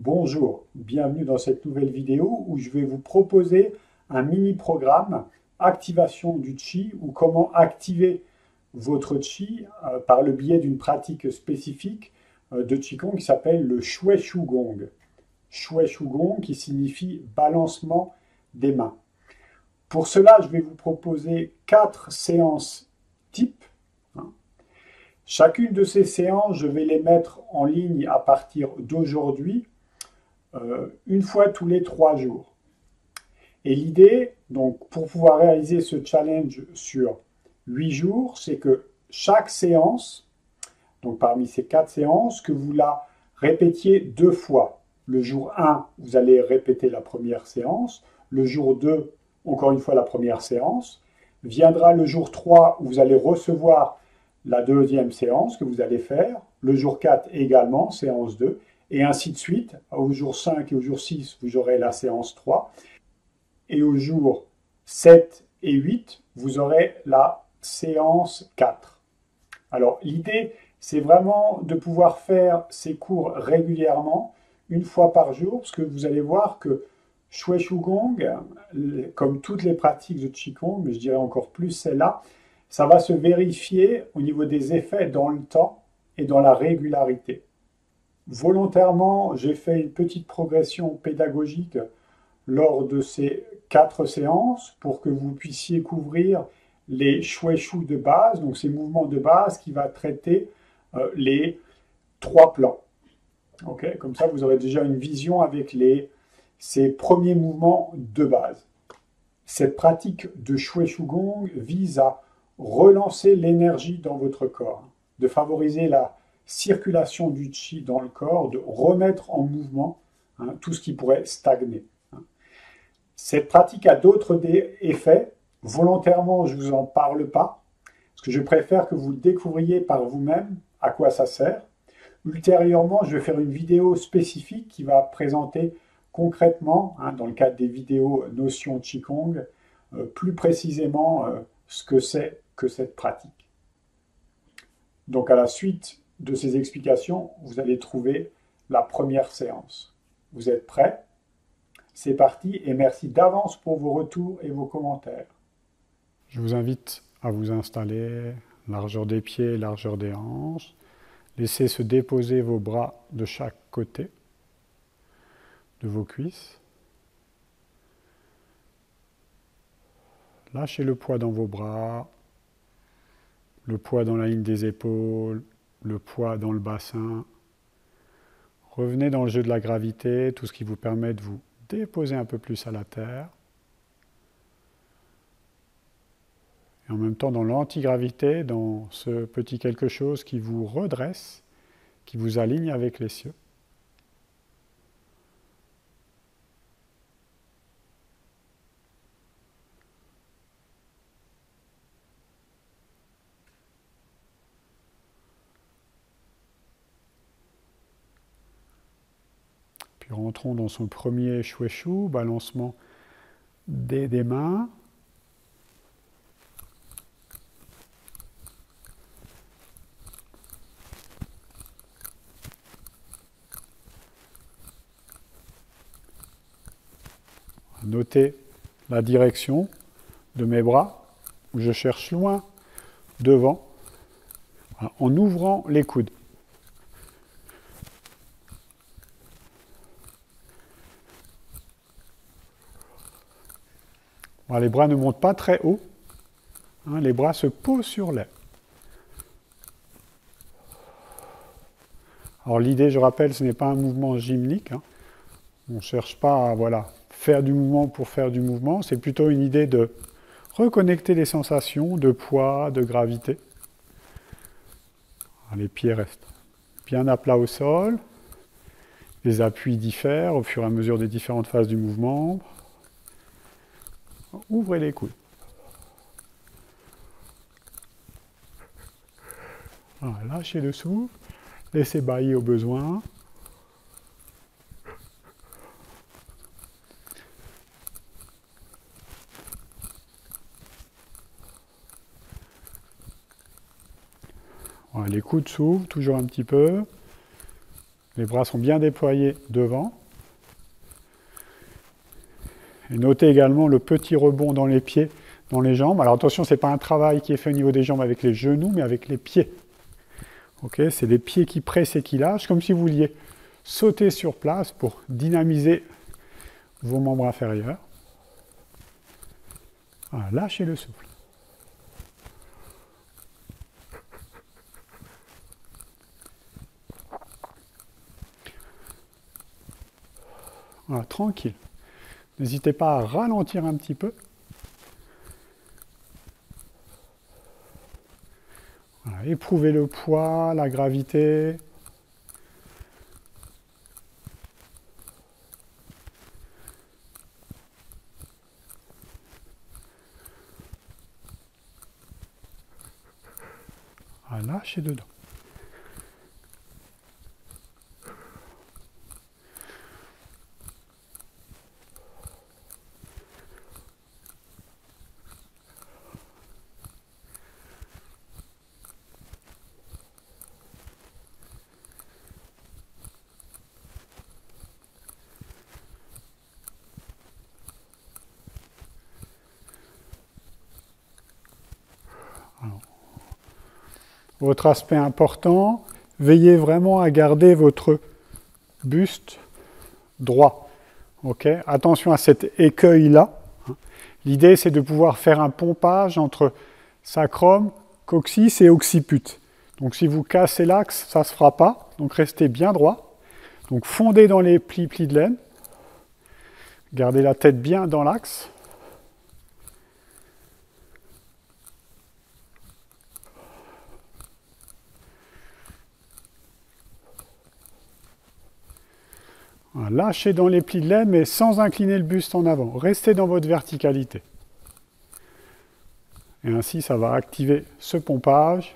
Bonjour, bienvenue dans cette nouvelle vidéo où je vais vous proposer un mini-programme activation du Qi ou comment activer votre Qi par le biais d'une pratique spécifique de Qigong qui s'appelle le Shui Shu Gong. Shui Shu Gong qui signifie balancement des mains. Pour cela, je vais vous proposer 4 séances types. Chacune de ces séances, je vais les mettre en ligne à partir d'aujourd'hui une fois tous les 3 jours. Et l'idée, donc, pour pouvoir réaliser ce challenge sur 8 jours, c'est que chaque séance, donc parmi ces 4 séances, que vous la répétiez 2 fois. Le jour 1, vous allez répéter la première séance. Le jour 2, encore une fois la première séance. Viendra le jour 3 où vous allez recevoir la deuxième séance que vous allez faire. Le jour 4 également, séance 2. Et ainsi de suite. Au jour 5 et au jour 6, vous aurez la séance 3. Et au jour 7 et 8, vous aurez la séance 4. Alors l'idée, c'est vraiment de pouvoir faire ces cours régulièrement, une fois par jour, parce que vous allez voir que Shui Shu Gong, comme toutes les pratiques de Qigong, mais je dirais encore plus celle-là, ça va se vérifier au niveau des effets dans le temps et dans la régularité. Volontairement, j'ai fait une petite progression pédagogique lors de ces 4 séances pour que vous puissiez couvrir les Shui Shu de base, donc ces mouvements de base qui va traiter les 3 plans. Okay, comme ça, vous aurez déjà une vision avec ces premiers mouvements de base. Cette pratique de Shui Shu Gong vise à relancer l'énergie dans votre corps, de favoriser la circulation du Qi dans le corps, de remettre en mouvement tout ce qui pourrait stagner. Cette pratique a d'autres effets. Volontairement, je ne vous en parle pas, parce que je préfère que vous le découvriez par vous-même à quoi ça sert. Ultérieurement, je vais faire une vidéo spécifique qui va présenter concrètement, dans le cadre des vidéos Notion Qigong, plus précisément ce que c'est que cette pratique. Donc à la suite de ces explications, vous allez trouver la première séance. Vous êtes prêts? C'est parti et merci d'avance pour vos retours et vos commentaires. Je vous invite à vous installer, largeur des pieds, largeur des hanches. Laissez se déposer vos bras de chaque côté de vos cuisses. Lâchez le poids dans vos bras, le poids dans la ligne des épaules, le poids dans le bassin. Revenez dans le jeu de la gravité, tout ce qui vous permet de vous déposer un peu plus à la terre. Et en même temps dans l'antigravité, dans ce petit quelque chose qui vous redresse, qui vous aligne avec les cieux. Puis rentrons dans son premier Shui Shu, balancement des mains. Notez la direction de mes bras, où je cherche loin devant, en ouvrant les coudes. Alors, les bras ne montent pas très haut, les bras se posent sur l'air. Alors l'idée, je rappelle, ce n'est pas un mouvement gymnique. On ne cherche pas à faire du mouvement pour faire du mouvement, c'est plutôt une idée de reconnecter les sensations de poids, de gravité. Alors, les pieds restent bien à plat au sol. Les appuis diffèrent au fur et à mesure des différentes phases du mouvement. Ouvrez les coudes. Voilà, lâchez le souffle. Laissez bailler au besoin. Voilà, les coudes s'ouvrent toujours un petit peu. Les bras sont bien déployés devant. Et notez également le petit rebond dans les pieds, dans les jambes. Alors attention, ce n'est pas un travail qui est fait au niveau des jambes avec les genoux, mais avec les pieds. Okay, c'est les pieds qui pressent et qui lâchent, comme si vous vouliez sauter sur place pour dynamiser vos membres inférieurs. Voilà, lâchez le souffle. Voilà, tranquille. N'hésitez pas à ralentir un petit peu. Voilà, éprouvez le poids, la gravité. Voilà, lâchez dedans. Alors, votre aspect important, veillez vraiment à garder votre buste droit. Okay, attention à cet écueil-là. L'idée, c'est de pouvoir faire un pompage entre sacrum, coccyx et occiput. Donc si vous cassez l'axe, ça ne se fera pas. Donc restez bien droit. Donc fondez dans les plis de laine. Gardez la tête bien dans l'axe. Voilà, lâchez dans les plis de laine, mais sans incliner le buste en avant. Restez dans votre verticalité. Et ainsi, ça va activer ce pompage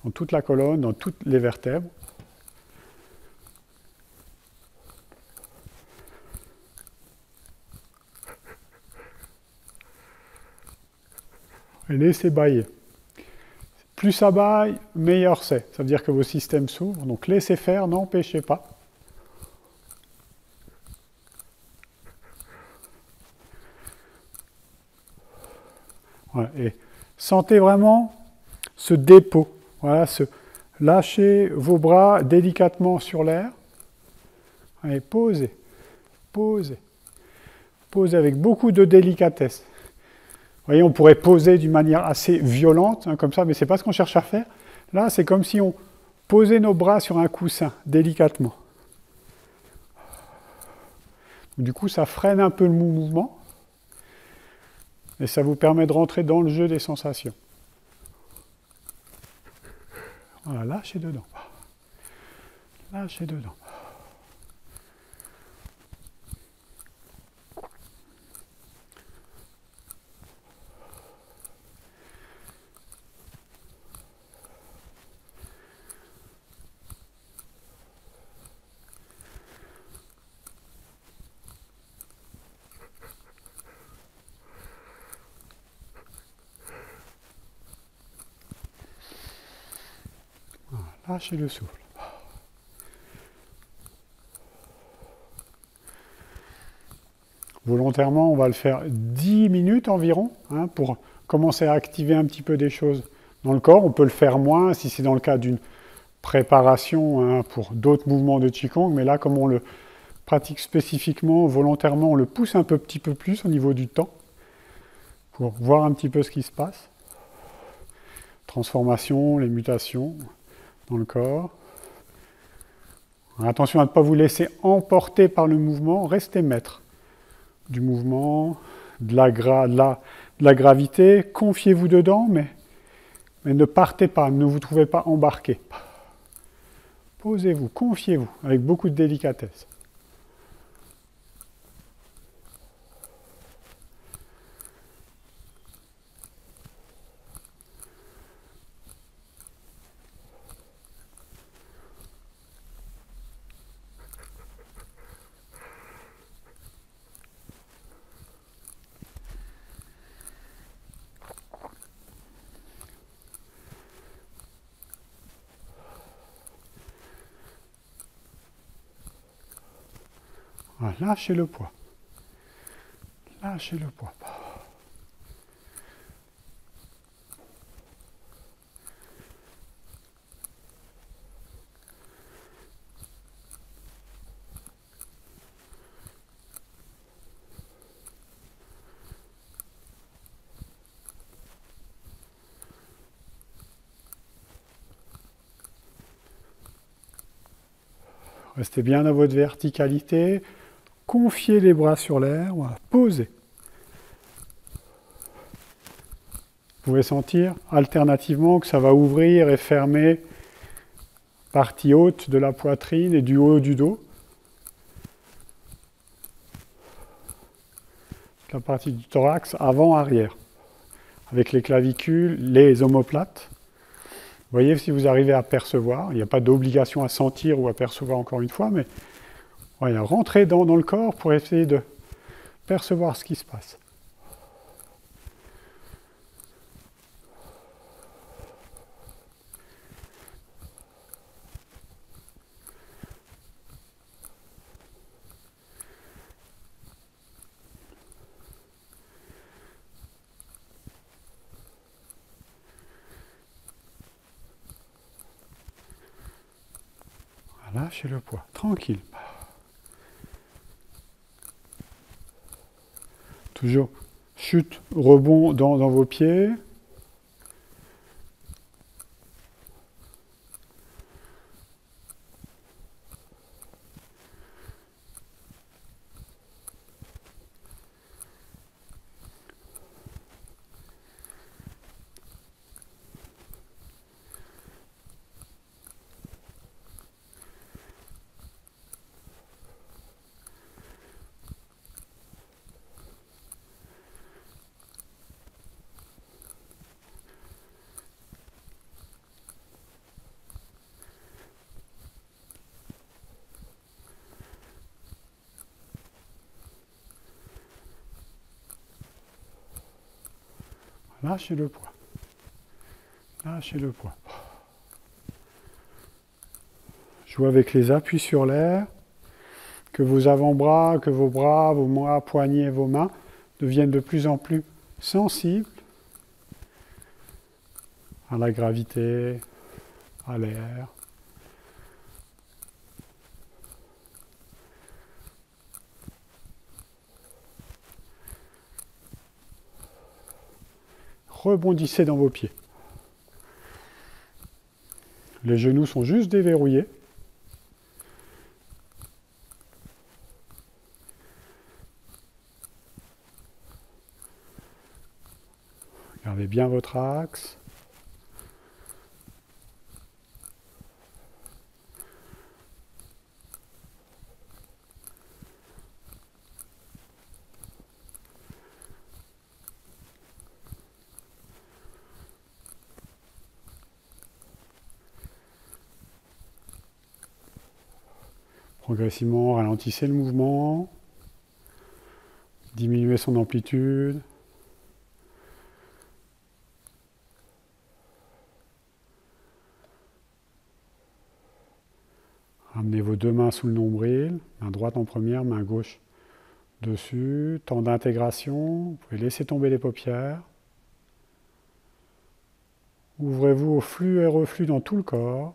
dans toute la colonne, dans toutes les vertèbres. Et laissez bailler. Plus ça baille, meilleur c'est. Ça veut dire que vos systèmes s'ouvrent. Donc laissez faire, n'empêchez pas. Voilà. Et sentez vraiment ce dépôt. Voilà, lâchez vos bras délicatement sur l'air. Allez, posez, posez. Posez avec beaucoup de délicatesse. Vous voyez, on pourrait poser d'une manière assez violente, hein, comme ça, mais ce n'est pas ce qu'on cherche à faire. Là, c'est comme si on posait nos bras sur un coussin, délicatement. Du coup, ça freine un peu le mouvement, et ça vous permet de rentrer dans le jeu des sensations. Voilà, lâchez dedans. Lâchez dedans. Lâchez le souffle. Volontairement, on va le faire 10 minutes environ, hein, pour commencer à activer un petit peu des choses dans le corps. On peut le faire moins si c'est dans le cas d'une préparation, hein, pour d'autres mouvements de Qigong, mais là, comme on le pratique spécifiquement, volontairement, on le pousse un petit peu plus au niveau du temps, pour voir un petit peu ce qui se passe. Transformation, les mutations dans le corps. Attention à ne pas vous laisser emporter par le mouvement, restez maître du mouvement, de la gravité, confiez-vous dedans, mais ne partez pas, ne vous trouvez pas embarqué. Posez-vous, confiez-vous avec beaucoup de délicatesse. Voilà, lâchez le poids. Lâchez le poids. Restez bien dans votre verticalité. Confiez les bras sur l'air. Voilà. Posez. Vous pouvez sentir alternativement que ça va ouvrir et fermer partie haute de la poitrine et du haut du dos. La partie du thorax avant-arrière. Avec les clavicules, les omoplates. Voyez si vous arrivez à percevoir. Il n'y a pas d'obligation à sentir ou à percevoir encore une fois, mais voilà, rentrez dans le corps pour essayer de percevoir ce qui se passe. Lâchez le poids, tranquille. Toujours chute, rebond dans vos pieds. Lâchez le poids. Lâchez le poids. Jouez avec les appuis sur l'air. Que vos avant-bras, que vos bras, vos bras, poignets, vos mains deviennent de plus en plus sensibles à la gravité, à l'air. Rebondissez dans vos pieds. Les genoux sont juste déverrouillés. Gardez bien votre axe. Progressivement, ralentissez le mouvement, diminuez son amplitude. Ramenez vos deux mains sous le nombril, main droite en première, main gauche dessus. Temps d'intégration, vous pouvez laisser tomber les paupières. Ouvrez-vous au flux et reflux dans tout le corps.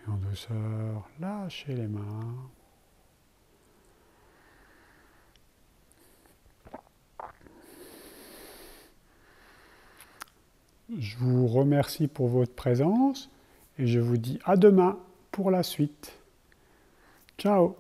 En douceur, lâchez les mains. Je vous remercie pour votre présence et je vous dis à demain pour la suite. Ciao!